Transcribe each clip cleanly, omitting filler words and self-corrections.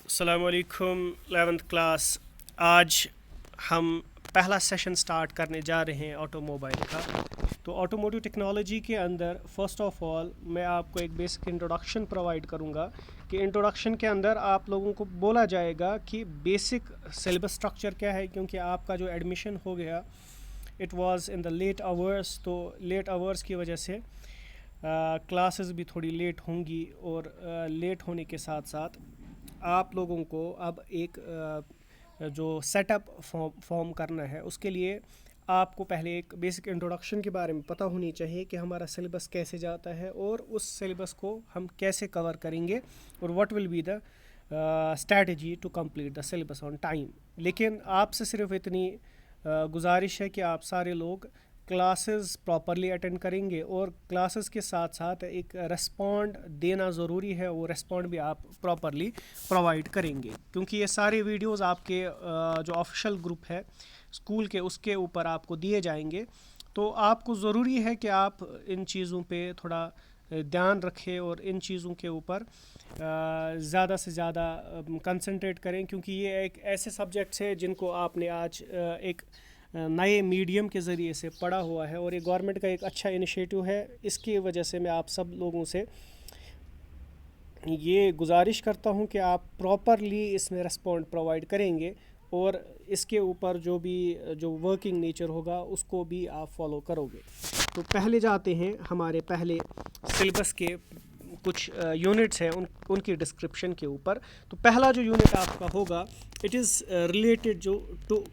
अस्सलाम वालेकुम 11th class. आज हम पहला सेशन स्टार्ट करने जा रहे हैं ऑटोमोबाइल का। तो ऑटोमोटिव टेक्नोलॉजी के अंदर फ़र्स्ट ऑफ़ ऑल मैं आपको एक बेसिक इंट्रोडक्शन प्रोवाइड करूंगा कि इंट्रोडक्शन के अंदर आप लोगों को बोला जाएगा कि बेसिक सिलेबस स्ट्रक्चर क्या है, क्योंकि आपका जो एडमिशन हो गया it was in the late hours, तो लेट आवर्स की वजह से क्लासेस भी थोड़ी लेट होंगी और लेट होने के साथ साथ आप लोगों को अब एक जो सेटअप फॉर्म करना है उसके लिए आपको पहले एक बेसिक इंट्रोडक्शन के बारे में पता होनी चाहिए कि हमारा सिलेबस कैसे जाता है और उस सिलेबस को हम कैसे कवर करेंगे और what will be the strategy to complete the syllabus on time. लेकिन आपसे सिर्फ इतनी गुजारिश है कि आप सारे लोग क्लासेस प्रॉपरली अटेंड करेंगे और क्लासेस के साथ साथ एक रेस्पॉन्ड देना ज़रूरी है, वो रेस्पॉन्ड भी आप प्रॉपरली प्रोवाइड करेंगे, क्योंकि ये सारे वीडियोस आपके जो ऑफिशियल ग्रुप है स्कूल के उसके ऊपर आपको दिए जाएंगे। तो आपको ज़रूरी है कि आप इन चीज़ों पे थोड़ा ध्यान रखें और इन चीज़ों के ऊपर ज़्यादा से ज़्यादा कंसंट्रेट करें, क्योंकि ये एक ऐसे सब्जेक्ट्स है जिनको आपने आज एक नए मीडियम के ज़रिए से पढ़ा हुआ है और ये गवर्नमेंट का एक अच्छा इनिशिएटिव है। इसकी वजह से मैं आप सब लोगों से ये गुजारिश करता हूँ कि आप प्रॉपरली इसमें रिस्पॉन्ड प्रोवाइड करेंगे और इसके ऊपर जो वर्किंग नेचर होगा उसको भी आप फॉलो करोगे। तो पहले जाते हैं हमारे पहले सिलेबस के कुछ यूनिट्स हैं उनकी डिस्क्रिप्शन के ऊपर। तो पहला जो यूनिट आपका होगा इट इज़ रिलेटेड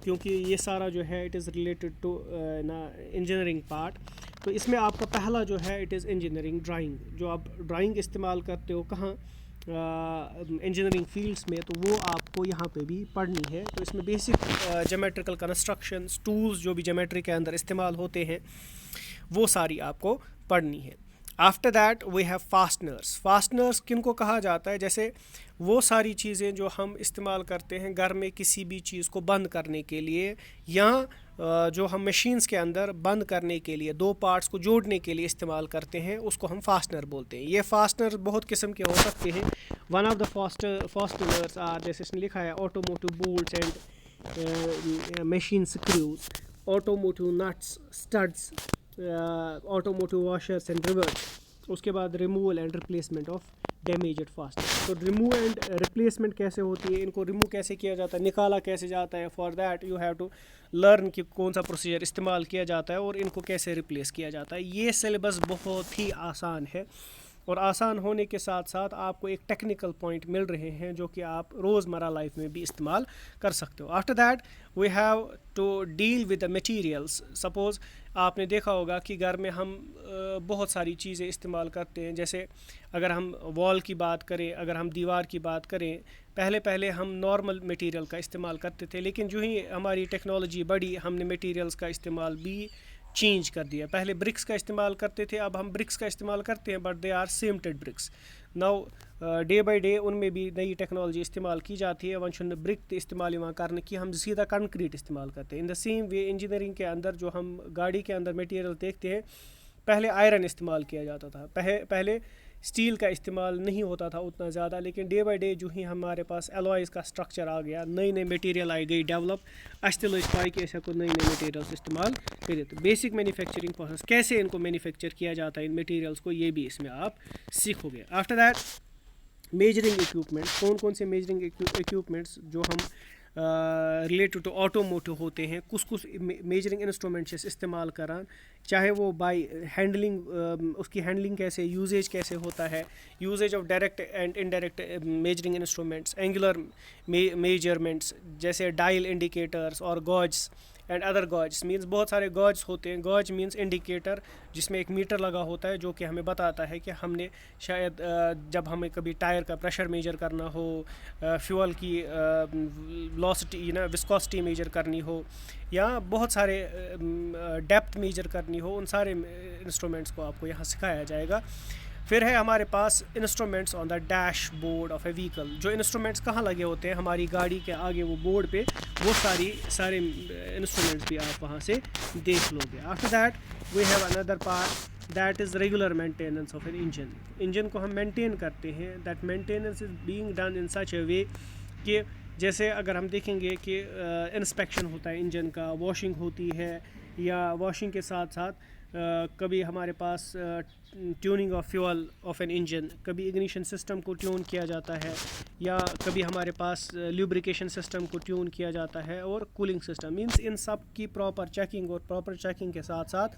क्योंकि ये सारा जो है it is related to engineering part. तो इसमें आपका पहला जो है इट इज़ इंजीनियरिंग ड्राइंग। जो आप ड्राइंग इस्तेमाल करते हो कहाँ इंजीनियरिंग फील्ड्स में, तो वो आपको यहाँ पे भी पढ़नी है। तो इसमें बेसिक ज्योमेट्रिकल कंस्ट्रक्शंस टूल्स जो भी ज्योमेट्री के अंदर इस्तेमाल होते हैं वो सारी आपको पढ़नी है। After that we have fasteners. Fasteners किन को कहा जाता है? जैसे वो सारी चीज़ें जो हम इस्तेमाल करते हैं घर में किसी भी चीज़ को बंद करने के लिए या जो हम मशीन्स के अंदर बंद करने के लिए दो पार्ट्स को जोड़ने के लिए इस्तेमाल करते हैं उसको हम फास्टनर बोलते हैं। ये फास्टनर बहुत किस्म के हो सकते हैं। One of the fasteners are, जैसे इसने लिखा है, automotive bolts and machine screws, automotive nuts, studs, automotive washers and rivets. उसके बाद removal and replacement of damaged fastener. तो रिमूव एंड रिप्लेसमेंट कैसे होती है, इनको रिमूव कैसे किया जाता है, निकाला कैसे जाता है, for that you have to learn कि कौन सा प्रोसीजर इस्तेमाल किया जाता है और इनको कैसे रिप्लेस किया जाता है। ये सिलेबस बहुत ही आसान है और आसान होने के साथ साथ आपको एक टेक्निकल पॉइंट मिल रहे हैं जो कि आप रोज़मर्रा लाइफ में भी इस्तेमाल कर सकते हो। After that we have to deal with the materials. Suppose आपने देखा होगा कि घर में हम बहुत सारी चीज़ें इस्तेमाल करते हैं। जैसे अगर हम वॉल की बात करें, अगर हम दीवार की बात करें, पहले हम नॉर्मल मटेरियल का इस्तेमाल करते थे, लेकिन जो ही हमारी टेक्नोलॉजी बढ़ी हमने मटेरियल्स का इस्तेमाल भी चेंज कर दिया। पहले ब्रिक्स का इस्तेमाल करते थे, अब हम ब्रिक्स का इस्तेमाल करते हैं but they are cemented bricks. Now day by day उनमें भी नई टेक्नोलॉजी इस्तेमाल की जाती है। वन शुड ब्रिक इस्तेमाल करने की हम सीधा कंक्रीट इस्तेमाल करते हैं। In the same way engineering के अंदर जो हम गाड़ी के अंदर मटेरियल देखते हैं, पहले आयरन इस्तेमाल किया जाता था, पहले स्टील का इस्तेमाल नहीं होता था उतना ज़्यादा, लेकिन डे बाई डे जो ही हमारे पास एलॉयज़ का स्ट्रक्चर आ गया, नई मटेरियल आई गई डेवलप, अस लज पाई कि ऐसा नई मटेरियल्स इस्तेमाल करें। तो बेसिक मैन्युफैक्चरिंग प्रोसेस कैसे इनको मैन्युफैक्चर किया जाता है इन मटेरियल्स को, ये भी इसमें आप सीखोगे। आफ्टर दैट मेजरिंग इक्विपमेंट, कौन से मेजरिंग इक्विपमेंट्स जो हम रिलेटेड टू ऑटोमोटिव होते हैं, कुछ मेजरिंग इंस्ट्रूमेंट्स इस्तेमाल करान, चाहे वो बाय हैंडलिंग, उसकी हैंडलिंग कैसे, यूजेज कैसे होता है, usages of direct and indirect measuring instruments, angular measurements जैसे डायल इंडिकेटर्स और gauge and other gauge means बहुत सारे गॉज होते हैं। गॉज मीन्स इंडिकेटर जिसमें एक मीटर लगा होता है जो कि हमें बताता है कि हमने शायद जब हमें कभी टायर का प्रेशर मेजर करना हो, फ्यूल की वेलोसिटी विस्कोसिटी मेजर करनी हो या बहुत सारे डेप्थ मेजर करनी हो, उन सारे इंस्ट्रूमेंट्स को आपको यहाँ सिखाया जाएगा। फिर है हमारे पास instruments on the dashboard of a vehicle. जो इंस्ट्रूमेंट्स कहाँ लगे होते हैं हमारी गाड़ी के आगे, वो बोर्ड पे, वो सारे इंस्ट्रूमेंट्स भी आप वहाँ से देख लोगे। After that we have another part that is regular maintenance of an engine. Engine को हम मेंटेन करते हैं, that maintenance is being done in such a way کہ جیسے اگر ہم دیکھیں گے کہ انسپیکشن ہوتا ہے انجن کا، واشنگ ہوتی ہے، یا واشنگ کے ساتھ ساتھ کبھی ہمارے پاس tuning of fuel of an engine, کبھی اگنیشن سسٹم کو ٹیون کیا جاتا ہے، یا کبھی ہمارے پاس لیوبریکیشن سسٹم کو ٹیون کیا جاتا ہے، اور کولنگ سسٹم. مینس ان سب کی پراپر چیکنگ، اور پراپر چیکنگ کے ساتھ ساتھ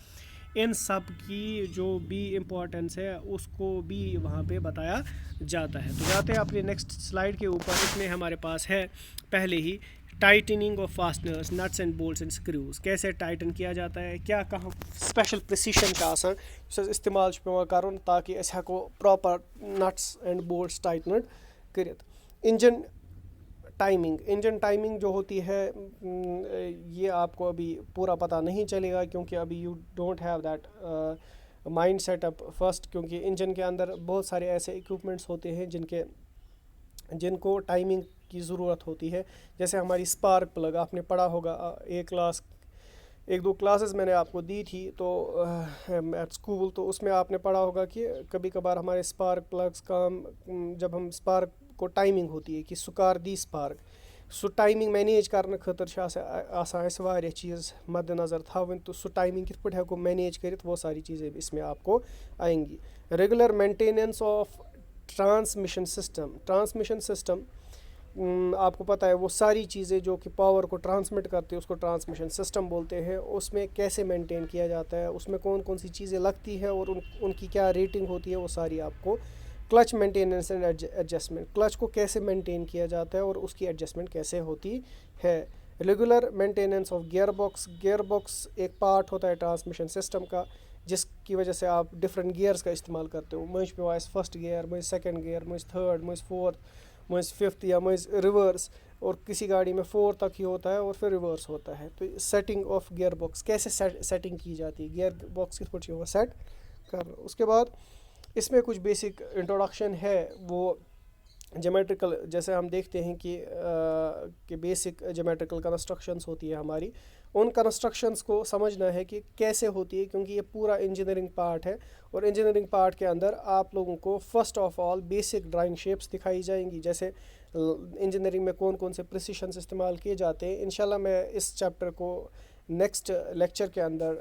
ان سب کی جو بھی امپورٹنس ہے اس کو بھی وہاں پہ بتایا جاتا ہے. تو جاتے ہیں اپنے نیکسٹ سلائڈ کے اوپر. اس میں ہمارے پاس ہے پہلے ہی tightening of fasteners, nuts and bolts and screws. کیسے ٹائٹن کیا جاتا ہے، کیا کہاں سپیشل پریسیشن کا آسان اس استعمال پیوان کرن تاکہ اس ہیکو پراپر نٹس اینڈ بولٹس ٹائٹنڈ کرت. انجن ٹائمنگ جو ہوتی ہے یہ آپ کو ابھی پورا پتہ نہیں چلے گا، کیونکہ ابھی you don't have that mind set up first, کیونکہ انجن کے اندر بہت سارے ایسے اکوپمنٹس ہوتے ہیں جن کو ٹائمنگ کی ضرورت ہوتی ہے. جیسے ہماری اسپارک پلگ، آپ نے پڑھا ہوگا ایک دو کلاسز میں نے آپ کو دی تھی تو ایٹ اسکول، تو اس میں آپ نے پڑھا ہوگا کہ کبھی کبھار ہمارے اسپارک پلگس کام، جب ہم اسپارک کو ٹائمنگ ہوتی ہے کہ سکار دی اسپارک، سو ٹائمنگ مینیج کرنے خاطر آسان اسے واریاہ چیز مد نظر تھاون، تو سو ٹائمنگ کت پٲٹھۍ ہیکو مینیج کرت، وہ ساری چیزیں بھی اس میں آپ کو آئیں گی. Regular maintenance of transmission system, آپ کو پتہ ہے وہ ساری چیزیں جو کہ پاور کو ٹرانسمٹ کرتی ہے اس کو ٹرانسمیشن سسٹم بولتے ہیں. اس میں کیسے مینٹین کیا جاتا ہے، اس میں کون کون سی چیزیں لگتی ہیں اور ان کی کیا ریٹنگ ہوتی ہے، وہ ساری آپ کو. Clutch maintenance and adjustment, clutch کو کیسے مینٹین کیا جاتا ہے اور اس کی ایڈجسٹمنٹ کیسے ہوتی ہے. Regular maintenance of gear box ایک پارٹ ہوتا ہے ٹرانسمیشن سسٹم کا، جس کی وجہ سے آپ ڈفرینٹ گیئرس کا استعمال کرتے ہو. مٔنٛزۍ پیوان اَسہِ فرسٹ گیئر، مٔنٛزۍ سیکنڈ گیئر، مٔنٛزۍ تھرڈ، مٔنٛزۍ فورتھ، مٔنٛزۍ ففتھ، یا مٔنٛزۍ ریورس، اور کسی گاڑی میں 4 تک ہی ہوتا ہے اور پھر ریورس ہوتا ہے. تو سیٹنگ آف گیئر باکس کیسے سیٹنگ کی جاتی ہے، گیئر باکس کس پٲٹھۍ چھِ سیٹ کرنا. اس کے بعد اس میں کچھ بیسک انٹروڈکشن ہے، وہ جیومیٹریکل، جیسے ہم دیکھتے ہیں کہ بیسک جیومیٹریکل کنسٹرکشنز ہوتی ہے ہماری، ان کنسٹرکشنز کو سمجھنا ہے کہ کیسے ہوتی ہے، کیونکہ یہ پورا انجینئرنگ پارٹ ہے. اور انجینئرنگ پارٹ کے اندر آپ لوگوں کو first of all basic drawing shapes دکھائی جائیں گی، جیسے انجینئرنگ میں کون کون سے پریسیشنز استعمال کیے جاتے ہیں. انشاءاللہ میں اس چیپٹر کو نیکسٹ لیکچر کے اندر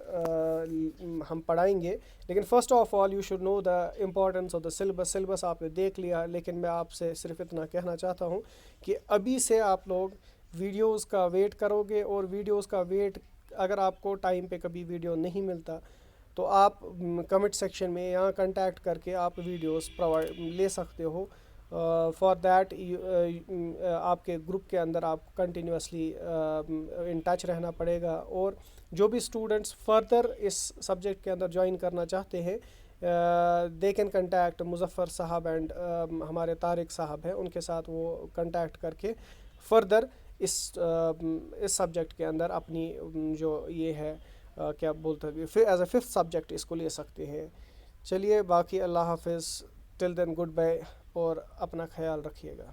ہم پڑھائیں گے. لیکن first of all you should know the importance of the syllabus آپ نے دیکھ لیا. لیکن میں آپ سے صرف اتنا کہنا چاہتا ہوں کہ ابھی سے آپ لوگ ویڈیوز کا ویٹ کرو گے، اور ویڈیوز کا ویٹ اگر آپ کو ٹائم پہ کبھی ویڈیو نہیں ملتا تو آپ کمنٹ سیکشن میں یہاں کنٹیکٹ کر کے آپ ویڈیوز لے سکتے ہو. فار دیٹ آپ کے گروپ کے اندر آپ کو کنٹینیوسلی ان ٹچ رہنا پڑے گا. اور جو بھی اسٹوڈنٹس فردر اس سبجیکٹ کے اندر جوائن کرنا چاہتے ہیں، دے کین کنٹیکٹ مظفر صاحب اینڈ ہمارے طارق صاحب ہیں، ان کے ساتھ وہ کنٹیکٹ کر کے فردر اس سبجیکٹ کے اندر اپنی جو یہ ہے کیا بولتے ہیں ایز اے 5th سبجیکٹ اس کو لے سکتے ہیں. چلیے باقی اللہ حافظ، ٹل دین گڈ بائی، اور اپنا خیال رکھیے گا.